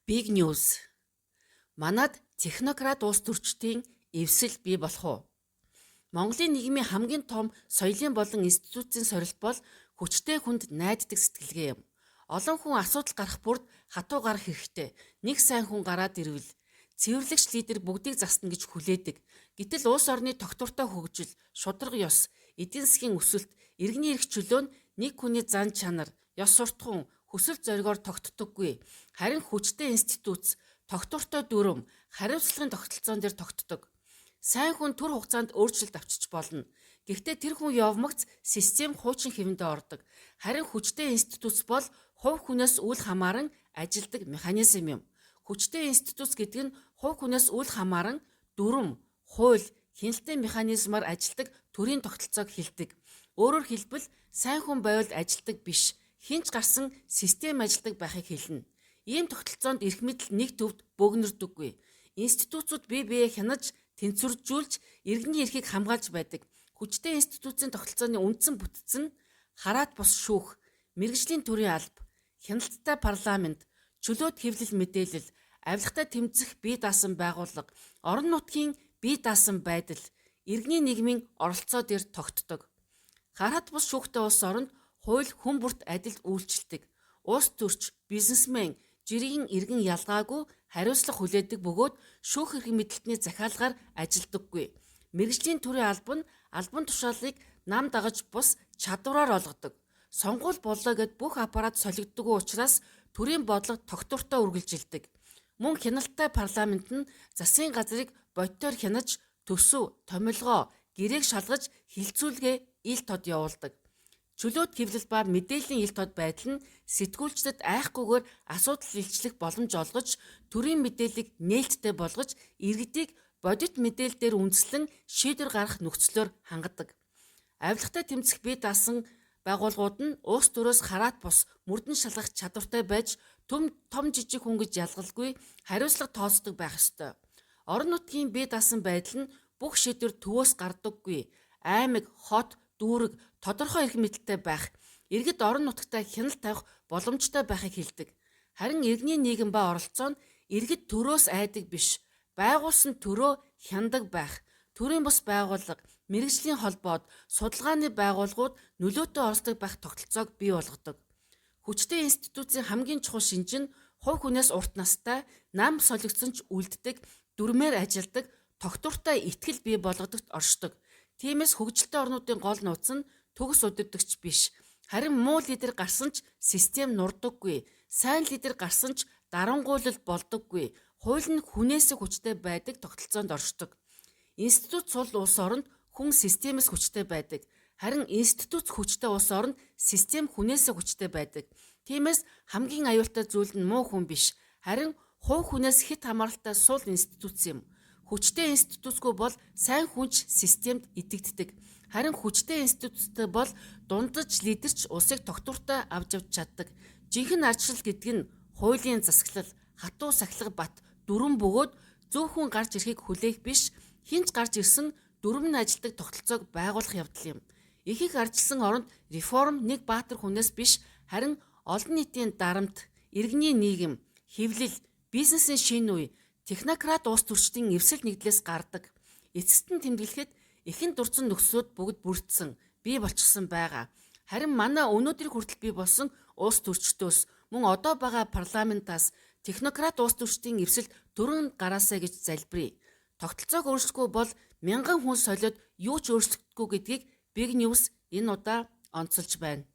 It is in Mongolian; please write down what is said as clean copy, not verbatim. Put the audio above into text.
Big News. Манад технократ улс төрчдийн эвсэл бий болох уу? Монголын нийгмийн хамгийн том соёлын болон институцийн сорилт бол хүчтэй хүнд найддаг сэтгэлгээ юм. Олон хүн асуудал гарах бүрд хатуу гарах хэрэгтэй. Нэг сайн хүн гараад ирвэл цэвэрлэгч лидер бүгдийг засна гэж хүлээдэг. Гэтэл улс орны тогтвортой хөгжил, шударга ёс, эдийн засгийн өсөлт, иргэний эрх чөлөө нь нэг хүний зан чанар, ёс суртахуун, хүсэл зоригоор тогтдоггүй. Харин хүчтэй институц, тогтвортой дүрм, хариуцлагын тогтолцоон дээр тогтдог. Сайн хүн төр хугацаанд өөрчлөлт авчиж болно. Гэхдээ тэр хүн явмагц систем хуучин хэвэндээ ордог. Харин хүчтэй институц бол хувь хүнээс үл хамааран ажилдаг механизм юм. Хүчтэй институц гэдэг нь хувь хүнээс үл хамааран дүрм, хууль, хяналтын механизмаар ажилдаг төрийн тогтолцоог хэлдэг. Өөрөөр хэлбэл сайн хүн байвал ажилдаг биш, хинч гарсан систем ажилдаг байхыг хэлнэ. Ийм тогтолцоонд эрх мэдэл нэг төвд бөөгнөрдөггүй. Институцууд бие биеэ хянаж, тэнцвэржүүлж, иргэний эрхийг хамгаалж байдаг. Хүчтэй институцийн тогтолцооны үндсэн бүтц нь хараат бус шүүх, мэргэжлийн төрийн алба, хяналттай парламент, чөлөөт хэвлэл мэдээлэл, авилгатай тэмцэх бие даасан байгууллага, орон нутгийн бие даасан байдал, иргэний нийгмийн оролцоо дээр тогтдог. Хараат бус шүүхтэй улс оронд хууль хүн бүрт адил үйлчилдэг. Улс төрч, бизнесмен, жирийн иргэн ялгаагүй хариуцлага хүлээдэг бөгөөд шүүх эрх мэдэлтний захиалгаар ажилдаггүй. Мэргэжлийн төрийн алба нь албан тушаалыг нам дагаж бус чадвараар олгодог. Сонгуул боллоо гэд бүх аппарат солигддоггүй учраас төрийн бодлого тогтвортой үргэлжилдэг. Мөн хяналттай парламент нь засгийн газрыг бодитоор хянаж, төсөв, томилгоо, гэрээг шалгаж, хилцүүлгээ ил тод явуулдаг. Чөлөөт хэвлэл ба мэдээллийн ил тод байдал нь сэтгүүлчдэд айхгүйгээр асуудал илчлэх боломж олгож, төрийн мэдээллийг нээлттэй болгож, иргэдийг бодит мэдээлэл дээр үндэслэн шийдвэр гаргах нөхцлөөр хангадаг. Авилгатай тэмцэх бие даасан байгууллагууд нь улс төрөөс хараат бус мөрдөн шалгах чадвартай байж том жижиг хүн гэж ялгалгүй хариуцлага тооцдог байх ёстой. Орон нутгийн бие даасан байдал нь бүх шийдвэр төвөөс гардаггүй. Аймаг, хот, дүүрэг тодорхой эрх мэдэлтэй байх, иргэд орон нутагтаа хяналт тавих боломжтой байхыг хэлдэг. Харин иргэний нийгэм ба оролцоо нь иргэд төрөөс айдаг биш, байгуулсан төрөө хяндаг байх. Төрийн бус байгууллага, мэргэжлийн холбоод, судалгааны байгууллагууд нөлөөтэй оролцдог байх тогтолцоог бий болгодог. Хүчтэй институцийн хамгийн чухал шинж нь хувь хүнээс урт настай, нам солигдсон ч үлддэг, дүрмээр ажилдаг, тогтвортой итгэл бий болгодогт оршдог. Тиймээс хөгжилтэй орнуудын гол нууц нь төгс удирдагч биш. Харин муу лидер гарсан ч систем нурдаггүй. Сайн лидер гарсан ч дарангуйлал болдоггүй. Хууль нь хүнээс хүчтэй байдаг тогтолцоонд оршдог. Институт сул улс оронд хүн системээс хүчтэй байдаг. Харин институт хүчтэй улс оронд систем хүнээс хүчтэй байдаг. Тиймээс хамгийн аюултай зүйл нь муу хүн биш. Харин хувь хүнээс хэт хамааралтай сул институт юм. Хүчтэй институтгүй бол сайн хүнч системд итгэдэг. Харин хүчтэй институттэй бол дундаж лидерч улсыг тогтвортой авч явж чаддаг. Жинхэнэ ардчил гэдэг нь хуулийн засаглал, хатуу сахилга бат, дүрм бөгөөд зөв хүн гарч ирэхийг хүлээх биш, хинч гарч ирсэн дүрм нь ажилдаг тогтолцоог байгуулах явдал юм. Ихэнх ардчилсан оронд реформ нэг баатар хүнээс биш, харин олон нийтийн дарамт, иргэний нийгэм, хэвлэл, бизнесийн шинэ үе, технократ улс төрчдийн эвсэл нэгдлээс гардаг. Эцэст нь тэмдэглэхэд эхэнд дурдсан нөхцлүүд бүгд бүрдсэн, бий болчихсон байгаа. Харин манай өнөөдрийг хүртэл бий болсон улс төрчдөөс мөн одоо байгаа парламентаас технократ улс төрчдийн эвсэл дөрөв гараасаа гэж залбирая. Тогтолцоог өөрчлөхгүй бол мянган хүн солиод юу ч өөрчлөгдөхгүй гэдгийг Big News энэ удаа онцолж байна.